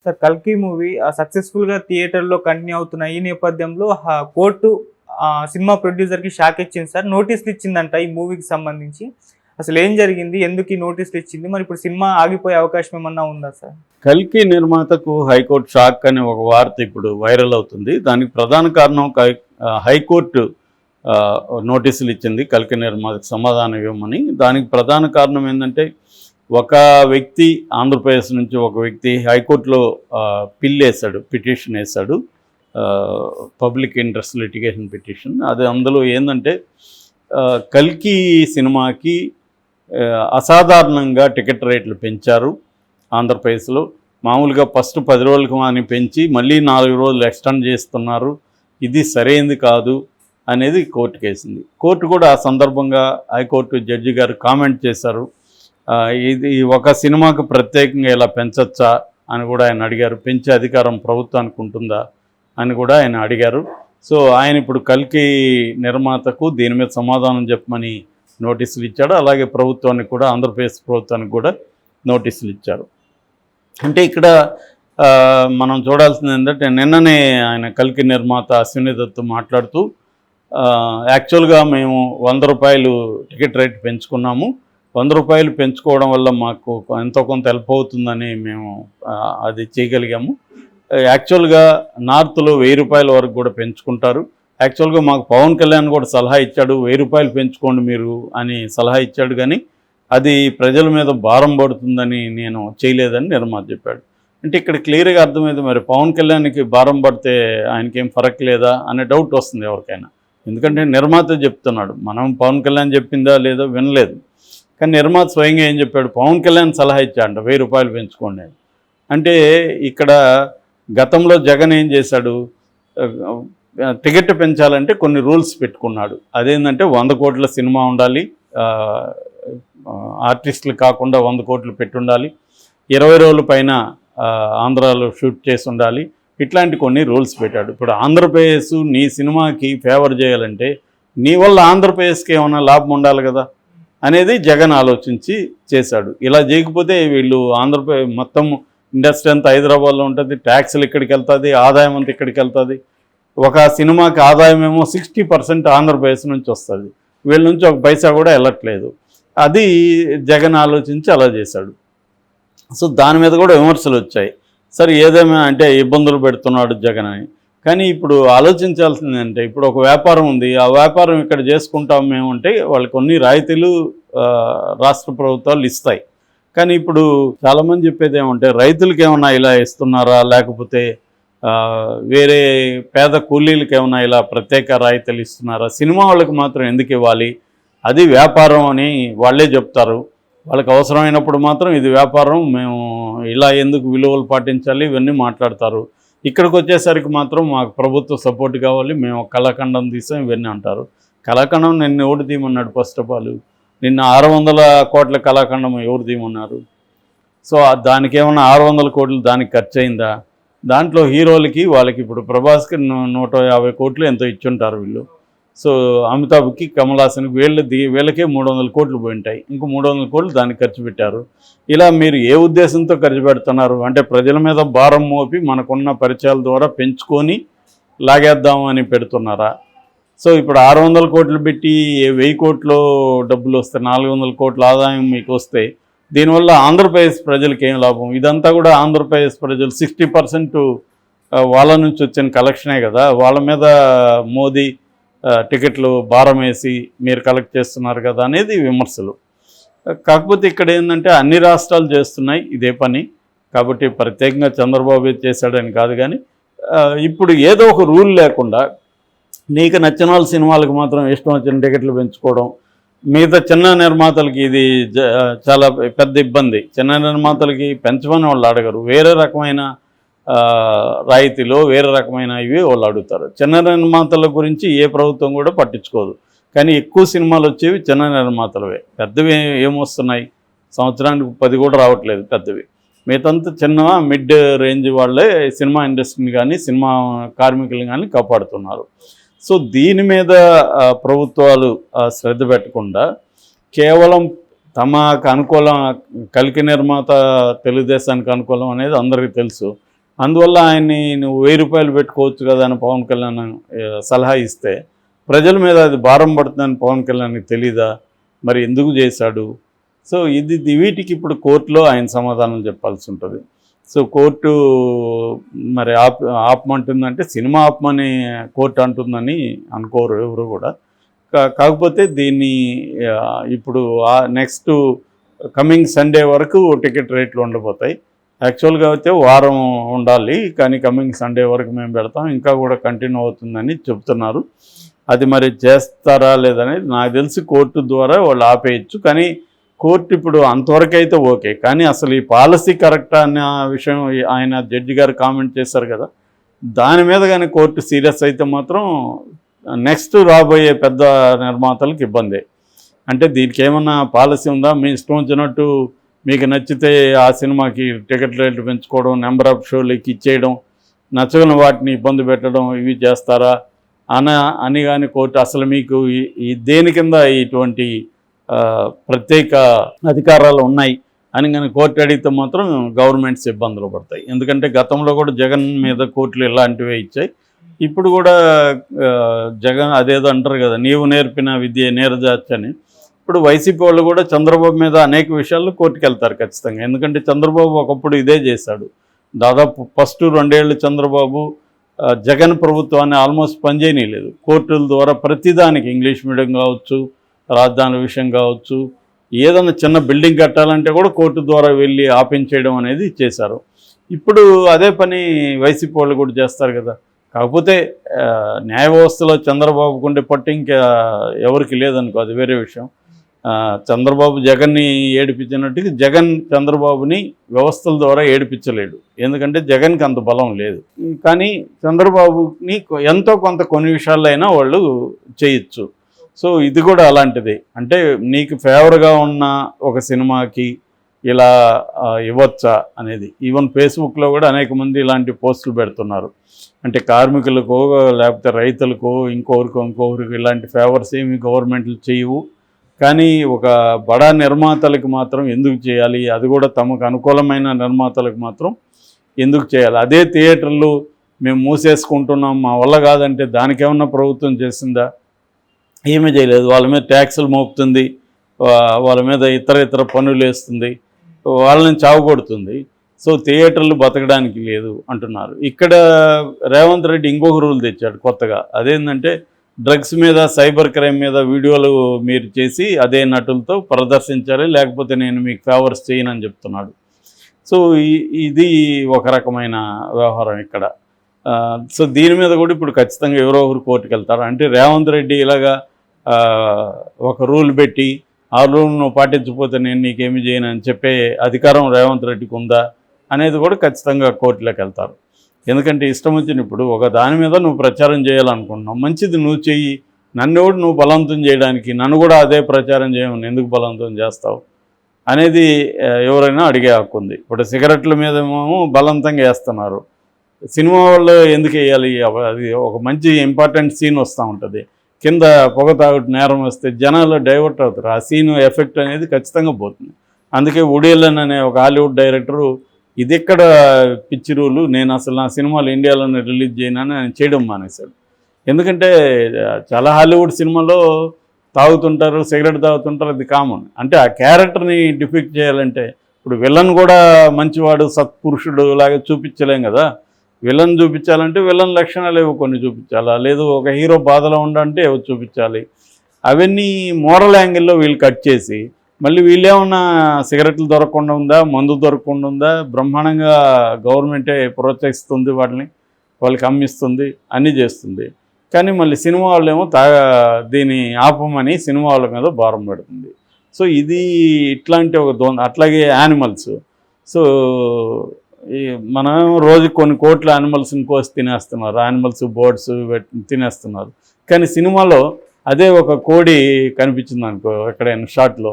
Sir 'కల్కి' movie సక్సెస్‌ఫుల్‌గా థియేటర్‌లో కంటిన్యూ అవుతున్న ఈ నేపథ్యంలో కోర్టు సినిమా ప్రొడ్యూసర్‌కి షాక్ ఇచ్చింది సార్. నోటీసులు ఇచ్చిందంట ఈ మూవీకి సంబంధించి. అసలు ఏం జరిగింది? ఎందుకు ఈ నోటీసులు ఇచ్చింది? మరి ఇప్పుడు సినిమా ఆగిపోయే అవకాశం ఏమన్నా ఉందా సార్? 'కల్కి' నిర్మాతకు హైకోర్టు షాక్ అనే ఒక వార్త ఇప్పుడు వైరల్ అవుతుంది. దానికి ప్రధాన కారణం హైకోర్టు నోటీసులు ఇచ్చింది 'కల్కి' నిర్మాతకు సమాధానం ఇవ్వమని. దానికి ప్రధాన కారణం ఏంటంటే, ఒక వ్యక్తి ఆంధ్రప్రదేశ్ నుంచి ఒక వ్యక్తి హైకోర్టులో పిటిషన్ వేశాడు, పబ్లిక్ ఇంట్రెస్ట్ లిటిగేషన్ పిటిషన్. అది అందులో ఏంటంటే, 'కల్కి' సినిమాకి అసాధారణంగా టికెట్ రేట్లు పెంచారు ఆంధ్రప్రదేశ్లో. మామూలుగా ఫస్ట్ 10 రోజులకు అని పెంచి మళ్ళీ 4 రోజులు ఎక్స్టెండ్ చేస్తున్నారు, ఇది సరైనది కాదు అనేది కోర్టుకు వేసింది. కోర్టు కూడా ఆ సందర్భంగా హైకోర్టు జడ్జి గారు కామెంట్ చేశారు. ఇది ఒక సినిమాకు ప్రత్యేకంగా ఇలా పెంచచ్చా అని కూడా ఆయన అడిగారు. పెంచే అధికారం ప్రభుత్వానికి ఉంటుందా అని కూడా ఆయన అడిగారు. సో ఆయన ఇప్పుడు 'కల్కి' నిర్మాతకు దీని మీద సమాధానం చెప్పమని నోటీసులు ఇచ్చాడు. అలాగే ప్రభుత్వానికి కూడా, ఆంధ్రప్రదేశ్ ప్రభుత్వానికి కూడా నోటీసులు ఇచ్చారు. అంటే ఇక్కడ మనం చూడాల్సింది ఏంటంటే, నిన్ననే ఆయన 'కల్కి' నిర్మాత అశ్విని దత్ మాట్లాడుతూ, యాక్చువల్గా మేము 100 రూపాయలు టికెట్ రేట్ పెంచుకున్నాము, 100 రూపాయలు పెంచుకోవడం వల్ల మాకు ఎంతో కొంత హెల్ప్ అవుతుందని మేము అది చేయగలిగాము. యాక్చువల్గా నార్త్లో 1000 రూపాయల వరకు కూడా పెంచుకుంటారు. యాక్చువల్గా మాకు పవన్ కళ్యాణ్ కూడా సలహా ఇచ్చాడు, 1000 రూపాయలు పెంచుకోండి మీరు అని సలహా ఇచ్చాడు, కానీ అది ప్రజల మీద భారం పడుతుందని నేను చేయలేదని నిర్మాత చెప్పాడు. అంటే ఇక్కడ క్లియర్గా అర్థమైంది, మరి పవన్ కళ్యాణ్కి భారం పడితే ఆయనకేం ఫరక్ లేదా అనే డౌట్ వస్తుంది ఎవరికైనా. ఎందుకంటే నిర్మాత చెప్తున్నాడు, మనం పవన్ కళ్యాణ్ చెప్పిందా లేదో వినలేదు, కానీ నిర్మాత స్వయంగా ఏం చెప్పాడు, పవన్ కళ్యాణ్ సలహా ఇచ్చాడు 1000 రూపాయలు పెంచుకోండి. అంటే ఇక్కడ గతంలో జగన్ ఏం చేశాడు, టికెట్ పెంచాలంటే కొన్ని రూల్స్ పెట్టుకున్నాడు. అదేంటంటే 100 కోట్ల సినిమా ఉండాలి, ఆర్టిస్టులు కాకుండా 100 కోట్లు పెట్టి ఉండాలి, 20 రోజుల పైన ఆంధ్రాలో షూట్ చేసి ఉండాలి, ఇట్లాంటి కొన్ని రూల్స్ పెట్టాడు. ఇప్పుడు ఆంధ్రప్రదేశ్ నీ సినిమాకి ఫేవర్ చేయాలంటే నీ వల్ల ఆంధ్రప్రదేశ్కి ఏమైనా లాభం ఉండాలి కదా అనేది జగన్ ఆలోచించి చేశాడు. ఇలా చేయకపోతే వీళ్ళు ఆంధ్రప్రదేశ్ మొత్తం ఇండస్ట్రీ అంతా హైదరాబాద్లో ఉంటుంది, ట్యాక్స్లు ఇక్కడికి వెళ్తుంది, ఆదాయం అంతా ఇక్కడికి వెళ్తుంది. ఒక సినిమాకి ఆదాయం ఏమో 60% ఆంధ్రప్రదేశ్ నుంచి వస్తుంది, వీళ్ళ నుంచి ఒక పైసా కూడా వెళ్ళట్లేదు. అది జగన్ ఆలోచించి అలా చేశాడు. సో దాని మీద కూడా విమర్శలు వచ్చాయి. సరే ఏదేమైనా అంటే ఇబ్బందులు పెడుతున్నాడు జగన్ అని. కానీ ఇప్పుడు ఆలోచించాల్సింది అంటే, ఇప్పుడు ఒక వ్యాపారం ఉంది, ఆ వ్యాపారం ఇక్కడ చేసుకుంటాం మేము అంటే వాళ్ళకి కొన్ని రాయితీలు రాష్ట్ర ప్రభుత్వాలు ఇస్తాయి. కానీ ఇప్పుడు చాలామంది చెప్పేది ఏమంటే, రైతులకి ఏమన్నా ఇలా ఇస్తున్నారా, లేకపోతే వేరే పేద కూలీలకు ఏమన్నా ఇలా ప్రత్యేక రాయితీలు ఇస్తున్నారా, సినిమా వాళ్ళకి మాత్రం ఎందుకు ఇవ్వాలి, అది వ్యాపారం అని వాళ్ళే చెప్తారు. వాళ్ళకి అవసరమైనప్పుడు మాత్రం ఇది వ్యాపారం, మేము ఇలా ఎందుకు విలువలు పాటించాలి ఇవన్నీ మాట్లాడతారు. ఇక్కడికి వచ్చేసరికి మాత్రం మాకు ప్రభుత్వ సపోర్ట్ కావాలి, మేము కళాఖండం తీసాం ఇవన్నీ అంటారు. కళాఖండం నిన్న ఎవరు తీయమన్నాడు? ఫస్ట్ ఆఫ్ ఆల్ నిన్న 600 కోట్ల కళాఖండం ఎవరు తీయమన్నారు? సో దానికి ఏమన్నా 600 కోట్లు దానికి ఖర్చు అయిందా? దాంట్లో హీరోలకి వాళ్ళకి ఇప్పుడు ప్రభాస్కి 150 కోట్లు ఎంతో ఇచ్చుంటారు వీళ్ళు. సో అమితాబ్కి, కమల్ హాసన్కి వీళ్ళకే 300 కోట్లు పోయింటాయి, ఇంకో 300 కోట్లు దానికి ఖర్చు పెట్టారు. ఇలా మీరు ఏ ఉద్దేశంతో ఖర్చు పెడుతున్నారు అంటే, ప్రజల మీద భారం మోపి మనకున్న పరిచయాల ద్వారా పెంచుకొని లాగేద్దాము అని పెడుతున్నారా? సో ఇప్పుడు 600 కోట్లు పెట్టి 1000 కోట్లు డబ్బులు వస్తే 400 కోట్ల ఆదాయం మీకు వస్తే దీనివల్ల ఆంధ్రప్రదేశ్ ప్రజలకు ఏం లాభం? ఇదంతా కూడా ఆంధ్రప్రదేశ్ ప్రజలు 60% వాళ్ళ నుంచి వచ్చిన కలెక్షనే కదా, వాళ్ళ మీద మోదీ టికెట్లు భారం వేసి మీరు కలెక్ట్ చేస్తున్నారు కదా అనేది విమర్శలు. కాకపోతే ఇక్కడ ఏంటంటే, అన్ని రాష్ట్రాలు చేస్తున్నాయి ఇదే పని, కాబట్టి ప్రత్యేకంగా చంద్రబాబు చేశాడని కాదు. కానీ ఇప్పుడు ఏదో ఒక రూల్ లేకుండా నీకు నచ్చిన వాళ్ళ సినిమాలకు మాత్రం ఇష్టం వచ్చిన టికెట్లు పెంచుకోవడం, మిగతా చిన్న నిర్మాతలకి ఇది చాలా పెద్ద ఇబ్బంది. చిన్న నిర్మాతలకి పెంచమని వాళ్ళు అడగరు, వేరే రకమైన రాయితీలో వేరే రకమైన ఇవి వాళ్ళు అడుగుతారు. చిన్న నిర్మాతల గురించి ఏ ప్రభుత్వం కూడా పట్టించుకోదు. కానీ ఎక్కువ సినిమాలు వచ్చేవి చిన్న నిర్మాతలవే, పెద్దవి ఏమొస్తున్నాయి? సంవత్సరానికి 10 కూడా రావట్లేదు పెద్దవి. మిగతంతా చిన్న మిడ్ రేంజ్ వాళ్ళే సినిమా ఇండస్ట్రీని కానీ సినిమా కార్మికులు కానీ కాపాడుతున్నారు. సో దీని మీద ప్రభుత్వాలు శ్రద్ధ పెట్టకుండా కేవలం తమకు అనుకూలం, 'కల్కి' నిర్మాత తెలుగుదేశానికి అనుకూలం అనేది అందరికీ తెలుసు. అందువల్ల ఆయన్ని నువ్వు 1000 రూపాయలు పెట్టుకోవచ్చు కదా అని పవన్ కళ్యాణ్ సలహా ఇస్తే ప్రజల మీద అది భారం పడుతుందని పవన్ కళ్యాణ్కి తెలీదా? మరి ఎందుకు చేశాడు? సో వీటికి ఇప్పుడు కోర్టులో ఆయన సమాధానం చెప్పాల్సి ఉంటుంది. సో కోర్టు మరి ఆపమంటుందంటే సినిమా ఆపమని కోర్టు అంటుందని అనుకోరు ఎవరు కూడా. కాకపోతే దీన్ని ఇప్పుడు నెక్స్ట్ కమింగ్ సండే వరకు టికెట్ రేట్లు ఉండబోతాయి. యాక్చువల్గా అయితే వారం ఉండాలి, కానీ కమింగ్ సండే వరకు మేము పెడతాం, ఇంకా కూడా కంటిన్యూ అవుతుందని చెప్తున్నారు. అది మరి చేస్తారా లేదనేది నాకు తెలిసి కోర్టు ద్వారా వాళ్ళు ఆపేయచ్చు. కానీ కోర్టు ఇప్పుడు అంతవరకు అయితే ఓకే, కానీ అసలు ఈ పాలసీ కరెక్టా అన్న విషయం ఆయన జడ్జి గారు కామెంట్ చేశారు కదా, దాని మీద కానీ కోర్టు సీరియస్ అయితే మాత్రం నెక్స్ట్ రాబోయే పెద్ద నిర్మాతలకు ఇబ్బందే. అంటే దీనికి ఏమన్నా పాలసీ ఉందా? మీ ఇష్టం వచ్చినట్టు మీకు నచ్చితే ఆ సినిమాకి టికెట్ రేట్లు పెంచుకోవడం, నెంబర్ ఆఫ్ షోలకి ఇచ్చేయడం, నచ్చని వాటిని ఇబ్బంది పెట్టడం, ఇవి చేస్తారా అని కానీ కోర్టు అసలు మీకు ఈ దేని కింద ఇటువంటి ప్రత్యేక అధికారాలు ఉన్నాయి అని కానీ కోర్టు అడిగితే మాత్రం గవర్నమెంట్స్ ఇబ్బందులు పడతాయి. ఎందుకంటే గతంలో కూడా జగన్ మీద కోర్టులు ఇలాంటివే ఇచ్చాయి. ఇప్పుడు కూడా జగన్ అదేదో అంటారు కదా, నీవు నేర్పిన విద్య నేరజాచ్చని. ఇప్పుడు వైసీపీ వాళ్ళు కూడా చంద్రబాబు మీద అనేక విషయాల్లో కోర్టుకు వెళ్తారు ఖచ్చితంగా. ఎందుకంటే చంద్రబాబు ఒకప్పుడు ఇదే చేశాడు. దాదాపు ఫస్ట్ 2 ఏళ్ళు చంద్రబాబు జగన్ ప్రభుత్వాన్ని ఆల్మోస్ట్ పనిచేయనీయలేదు. కోర్టుల ద్వారా ప్రతిదానికి ఇంగ్లీష్ మీడియం కావచ్చు, రాజధాని విషయం కావచ్చు, ఏదైనా చిన్న బిల్డింగ్ కట్టాలంటే కూడా కోర్టు ద్వారా వెళ్ళి ఆపించేయడం అనేది చేశారు. ఇప్పుడు అదే పని వైసీపీ వాళ్ళు కూడా చేస్తారు కదా. కాకపోతే న్యాయ వ్యవస్థలో చంద్రబాబుకు ఉండే పట్టు ఇంకా ఎవరికి లేదనుకో, అది వేరే విషయం. చంద్రబాబు జగన్ని ఏడిపించినట్టుగా జగన్ చంద్రబాబుని వ్యవస్థల ద్వారా ఏడిపించలేడు, ఎందుకంటే జగన్కి అంత బలం లేదు. కానీ చంద్రబాబుని ఎంతో కొంత కొన్ని విషయాల్లో అయినా వాళ్ళు చేయొచ్చు. సో ఇది కూడా అలాంటిది. అంటే నీకు ఫేవర్గా ఉన్న ఒక సినిమాకి ఇలా ఇవ్వచ్చా అనేది. ఈవెన్ ఫేస్బుక్లో కూడా అనేక మంది ఇలాంటి పోస్టులు పెడుతున్నారు. అంటే కార్మికులకో లేకపోతే రైతులకో ఇంకొకరికి ఇలాంటి ఫేవర్స్ ఏమి గవర్నమెంట్లు చేయవు, కానీ ఒక బడా నిర్మాతలకు మాత్రం ఎందుకు చేయాలి? అది కూడా తమకు అనుకూలమైన నిర్మాతలకు మాత్రం ఎందుకు చేయాలి? అదే థియేటర్లు మేము మూసేసుకుంటున్నాం, మా వల్ల కాదంటే దానికేమన్నా ప్రభుత్వం చేసిందా? ఏమీ చేయలేదు. వాళ్ళ మీద ట్యాక్సులు మోపుతుంది, వాళ్ళ మీద ఇతర పన్నులు వేస్తుంది, వాళ్ళని చావుకొడుతుంది. సో థియేటర్లు బతకడానికి లేదు అంటున్నారు. ఇక్కడ రేవంత్ రెడ్డి ఇంకొక రూల్ తెచ్చాడు కొత్తగా. అదేంటంటే డ్రగ్స్ మీద, సైబర్ క్రైమ్ మీద వీడియోలు మీరు చేసి అదే నటులతో ప్రదర్శించాలి, లేకపోతే నేను మీకు ఫేవర్స్ చేయనని చెప్తున్నాడు. సో ఇది ఒక రకమైన వ్యవహారం ఇక్కడ. సో దీని మీద కూడా ఇప్పుడు ఖచ్చితంగా ఎవరో ఒకరు కోర్టుకు వెళ్తారు. అంటే రేవంత్ రెడ్డి ఇలాగా ఒక రూల్ పెట్టి ఆ రూల్ నువ్వు పాటించకపోతే నేను నీకేమి చేయను అని చెప్పే అధికారం రేవంత్ రెడ్డికి ఉందా అనేది కూడా ఖచ్చితంగా కోర్టులోకి వెళ్తారు. ఎందుకంటే ఇష్టం వచ్చినప్పుడు ఒక దాని మీద నువ్వు ప్రచారం చేయాలనుకుంటున్నావు, మంచిది నువ్వు చెయ్యి, నన్ను కూడా నువ్వు బలవంతం చేయడానికి, నన్ను కూడా అదే ప్రచారం చేయమని ఎందుకు బలవంతం చేస్తావు అనేది ఎవరైనా అడిగే హక్కు ఉంది. ఇప్పుడు సిగరెట్ల మీదేమో బలవంతంగా వేస్తున్నారు, సినిమా వాళ్ళు ఎందుకు వేయాలి? అది ఒక మంచి ఇంపార్టెంట్ సీన్ వస్తూ ఉంటుంది, కింద పొగ తాగుడు నేరం వస్తే జనాలు డైవర్ట్ అవుతారు, ఆ సీన్ ఎఫెక్ట్ అనేది ఖచ్చితంగా పోతుంది. అందుకే వుడీ అలెన్ అనే ఒక హాలీవుడ్ డైరెక్టరు ఇది ఎక్కడ పిచ్చి రూలు, నేను అసలు నా సినిమాలు ఇండియాలోనే రిలీజ్ చేయనని ఆయన చేయడం మానేశాడు. ఎందుకంటే చాలా హాలీవుడ్ సినిమాలో తాగుతుంటారు, సిగరెట్ తాగుతుంటారు, అది కామన్. అంటే ఆ క్యారెక్టర్ని డిపిక్ట్ చేయాలంటే ఇప్పుడు విలన్ కూడా మంచివాడు సత్పురుషుడు లాగా చూపించలేం కదా. విలన్ చూపించాలంటే విలన్ లక్షణాలు ఏవో కొన్ని చూపించాలా, లేదు ఒక హీరో బాధలో ఉండంటే ఏవో చూపించాలి. అవన్నీ మోరల్ యాంగిల్లో వీళ్ళు కట్ చేసి మళ్ళీ వీళ్ళేమన్నా సిగరెట్లు దొరకకుండా ఉందా, మందు దొరకకుండా ఉందా, బ్రహ్మాండంగా గవర్నమెంటే ప్రోత్సహిస్తుంది, వాళ్ళకి అమ్మిస్తుంది, అన్నీ చేస్తుంది. కానీ మళ్ళీ సినిమా వాళ్ళేమో దీన్ని ఆపమని సినిమా వాళ్ళ మీద భారం పెడుతుంది. సో ఇది ఇట్లాంటి ఒక అట్లాగే యానిమల్స్. సో మనం రోజు కొన్ని కోట్ల యానిమల్స్ని కోసి తినేస్తున్నారు, యానిమల్స్ బర్డ్స్ తినేస్తున్నారు. కానీ సినిమాలో అదే ఒక కోడి కనిపించింది అనుకో ఎక్కడైనా షాట్లో,